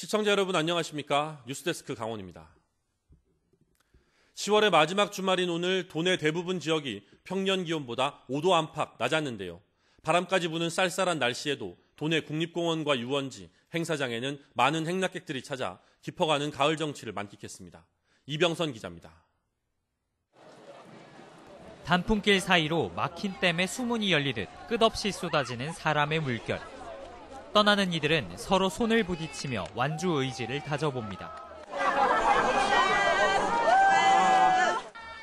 시청자 여러분 안녕하십니까? 뉴스데스크 강원입니다. 10월의 마지막 주말인 오늘 도내 대부분 지역이 평년 기온보다 5도 안팎 낮았는데요. 바람까지 부는 쌀쌀한 날씨에도 도내 국립공원과 유원지, 행사장에는 많은 행락객들이 찾아 깊어가는 가을 정취를 만끽했습니다. 이병선 기자입니다. 단풍길 사이로 막힌 댐에 수문이 열리듯 끝없이 쏟아지는 사람의 물결. 떠나는 이들은 서로 손을 부딪히며 완주 의지를 다져봅니다.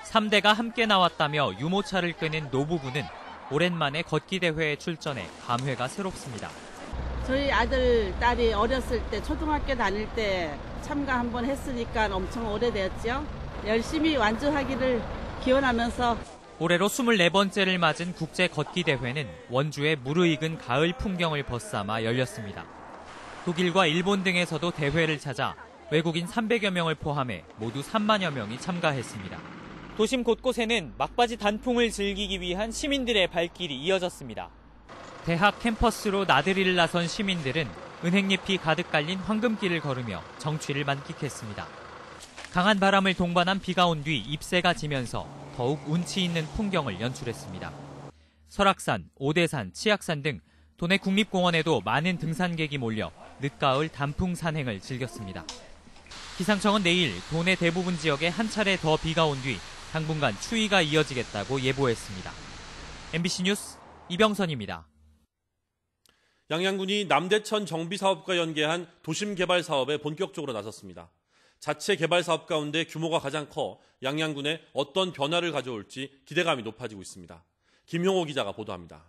3대가 함께 나왔다며 유모차를 끄는 노부부는 오랜만에 걷기 대회에 출전해 감회가 새롭습니다. 저희 아들, 딸이 어렸을 때 초등학교 다닐 때 참가 한번 했으니까 엄청 오래됐죠. 열심히 완주하기를 기원하면서 올해로 24번째를 맞은 국제 걷기 대회는 원주의 무르익은 가을 풍경을 벗삼아 열렸습니다. 독일과 일본 등에서도 대회를 찾아 외국인 300여 명을 포함해 모두 3만여 명이 참가했습니다. 도심 곳곳에는 막바지 단풍을 즐기기 위한 시민들의 발길이 이어졌습니다. 대학 캠퍼스로 나들이를 나선 시민들은 은행잎이 가득 깔린 황금길을 걸으며 정취를 만끽했습니다. 강한 바람을 동반한 비가 온 뒤 잎새가 지면서 더욱 운치 있는 풍경을 연출했습니다. 설악산, 오대산, 치악산 등 도내 국립공원에도 많은 등산객이 몰려 늦가을 단풍 산행을 즐겼습니다. 기상청은 내일 도내 대부분 지역에 한 차례 더 비가 온 뒤 당분간 추위가 이어지겠다고 예보했습니다. MBC 뉴스 이병선입니다. 양양군이 남대천 정비사업과 연계한 도심개발 사업에 본격적으로 나섰습니다. 자체 개발 사업 가운데 규모가 가장 커 양양군에 어떤 변화를 가져올지 기대감이 높아지고 있습니다. 김용호 기자가 보도합니다.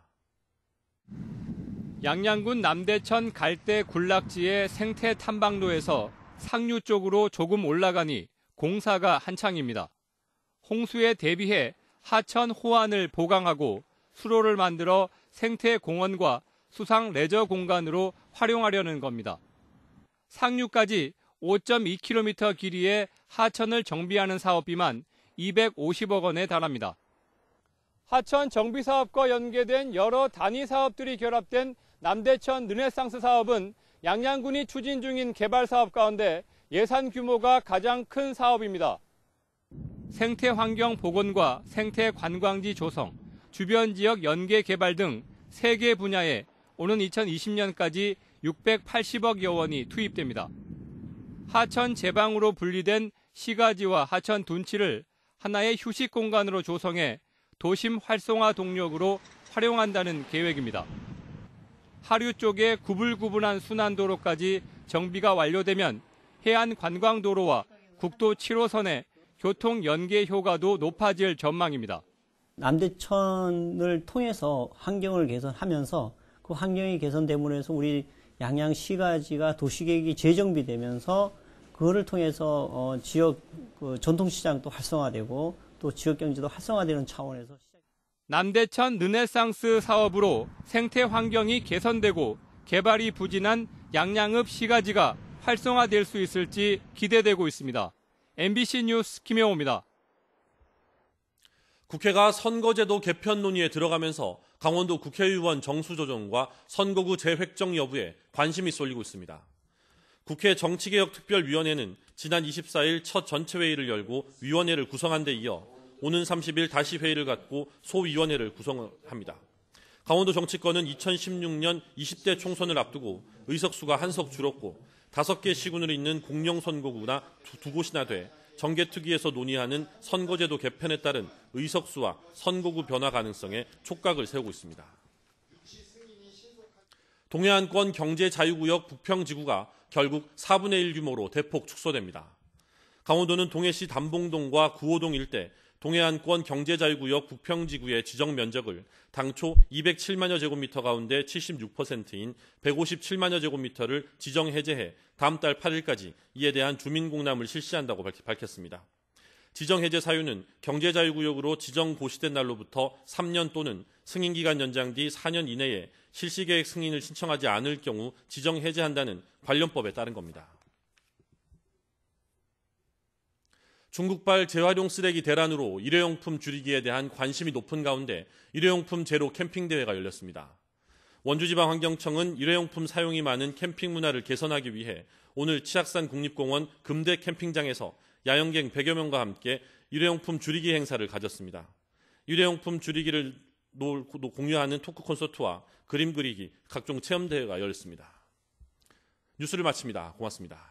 양양군 남대천 갈대 군락지의 생태 탐방로에서 상류 쪽으로 조금 올라가니 공사가 한창입니다. 홍수에 대비해 하천 호안을 보강하고 수로를 만들어 생태 공원과 수상 레저 공간으로 활용하려는 겁니다. 상류까지 5.2km 길이의 하천을 정비하는 사업비만 250억 원에 달합니다. 하천 정비 사업과 연계된 여러 단위 사업들이 결합된 남대천 르네상스 사업은 양양군이 추진 중인 개발 사업 가운데 예산 규모가 가장 큰 사업입니다. 생태 환경 복원과 생태 관광지 조성, 주변 지역 연계 개발 등 3개 분야에 오는 2020년까지 680억여 원이 투입됩니다. 하천 제방으로 분리된 시가지와 하천 둔치를 하나의 휴식 공간으로 조성해 도심 활성화 동력으로 활용한다는 계획입니다. 하류 쪽에 구불구분한 순환도로까지 정비가 완료되면 해안 관광도로와 국도 7호선의 교통 연계 효과도 높아질 전망입니다. 남대천을 통해서 환경을 개선하면서 그 환경이 개선됨으로 해서 우리 양양시가지가 도시계획이 재정비되면서 그거를 통해서 지역 전통시장도 활성화되고 또 지역경제도 활성화되는 차원에서 남대천 르네상스 사업으로 생태 환경이 개선되고 개발이 부진한 양양읍 시가지가 활성화될 수 있을지 기대되고 있습니다. MBC 뉴스 김영호입니다. 국회가 선거제도 개편 논의에 들어가면서 강원도 국회의원 정수조정과 선거구 재획정 여부에 관심이 쏠리고 있습니다. 국회 정치개혁특별위원회는 지난 24일 첫 전체회의를 열고 위원회를 구성한 데 이어 오는 30일 다시 회의를 갖고 소위원회를 구성합니다. 강원도 정치권은 2016년 20대 총선을 앞두고 의석수가 한석 줄었고 5개 시군을 잇는 공룡선거구나 두 곳이나 돼 정개특위에서 논의하는 선거제도 개편에 따른 의석수와 선거구 변화 가능성에 촉각을 세우고 있습니다. 동해안권 경제자유구역 북평지구가 결국 4분의 1 규모로 대폭 축소됩니다. 강원도는 동해시 담봉동과 구호동 일대 동해안권 경제자유구역 북평지구의 지정 면적을 당초 207만여 제곱미터 가운데 76%인 157만여 제곱미터를 지정 해제해 다음 달 8일까지 이에 대한 주민공람을 실시한다고 밝혔습니다. 지정 해제 사유는 경제자유구역으로 지정 고시된 날로부터 3년 또는 승인기간 연장 뒤 4년 이내에 실시계획 승인을 신청하지 않을 경우 지정 해제한다는 관련법에 따른 겁니다. 중국발 재활용 쓰레기 대란으로 일회용품 줄이기에 대한 관심이 높은 가운데 일회용품 제로 캠핑 대회가 열렸습니다. 원주지방환경청은 일회용품 사용이 많은 캠핑 문화를 개선하기 위해 오늘 치악산 국립공원 금대 캠핑장에서 야영객 100여 명과 함께 일회용품 줄이기 행사를 가졌습니다. 일회용품 줄이기를 공유하는 토크 콘서트와 그림 그리기, 각종 체험대회가 열렸습니다. 뉴스를 마칩니다. 고맙습니다.